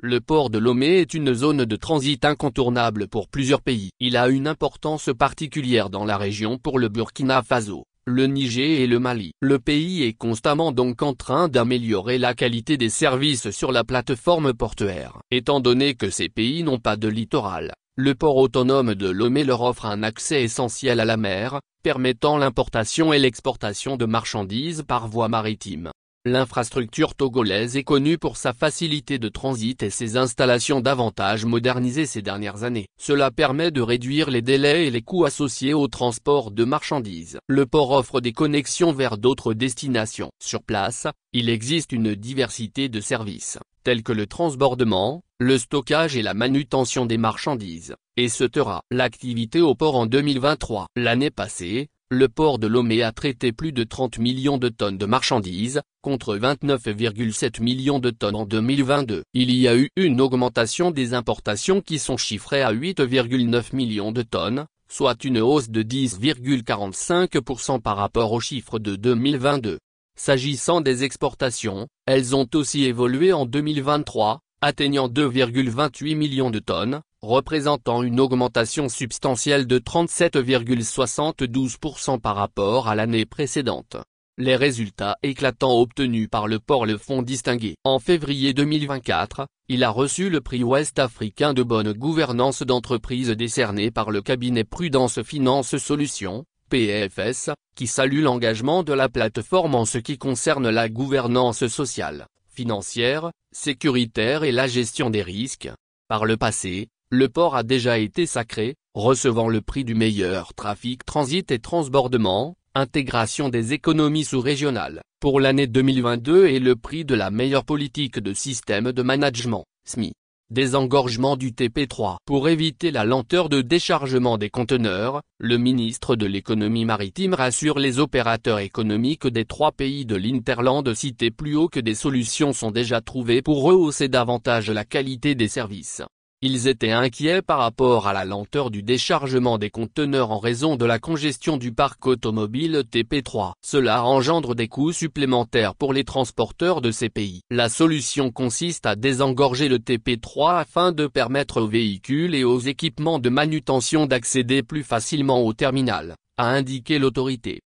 Le port de Lomé est une zone de transit incontournable pour plusieurs pays. Il a une importance particulière dans la région pour le Burkina Faso, le Niger et le Mali. Le pays est constamment donc en train d'améliorer la qualité des services sur la plateforme portuaire. Étant donné que ces pays n'ont pas de littoral, le port autonome de Lomé leur offre un accès essentiel à la mer, permettant l'importation et l'exportation de marchandises par voie maritime. L'infrastructure togolaise est connue pour sa facilité de transit et ses installations davantage modernisées ces dernières années. Cela permet de réduire les délais et les coûts associés au transport de marchandises. Le port offre des connexions vers d'autres destinations. Sur place, il existe une diversité de services, tels que le transbordement, le stockage et la manutention des marchandises, etc. L'activité au port en 2023. L'année passée, le port de Lomé a traité plus de 30 millions de tonnes de marchandises, contre 29,7 millions de tonnes en 2022. Il y a eu une augmentation des importations qui sont chiffrées à 8,9 millions de tonnes, soit une hausse de 10,45% par rapport aux chiffres de 2022. S'agissant des exportations, elles ont aussi évolué en 2023, atteignant 2,28 millions de tonnes, représentant une augmentation substantielle de 37,72% par rapport à l'année précédente. Les résultats éclatants obtenus par le port le font distinguer. En février 2024, il a reçu le prix Ouest africain de bonne gouvernance d'entreprise décerné par le cabinet Prudence Finance Solutions, PFS, qui salue l'engagement de la plateforme en ce qui concerne la gouvernance sociale, financière, sécuritaire et la gestion des risques. Par le passé, le port a déjà été sacré, recevant le prix du meilleur trafic transit et transbordement, intégration des économies sous-régionales, pour l'année 2022 et le prix de la meilleure politique de système de management, SMI. Désengorgement du TP3. Pour éviter la lenteur de déchargement des conteneurs, le ministre de l'économie maritime rassure les opérateurs économiques des 3 pays de l'Hinterland cités plus haut que des solutions sont déjà trouvées pour rehausser davantage la qualité des services. Ils étaient inquiets par rapport à la lenteur du déchargement des conteneurs en raison de la congestion du parc automobile TP3. Cela engendre des coûts supplémentaires pour les transporteurs de ces pays. La solution consiste à désengorger le TP3 afin de permettre aux véhicules et aux équipements de manutention d'accéder plus facilement au terminal, a indiqué l'autorité.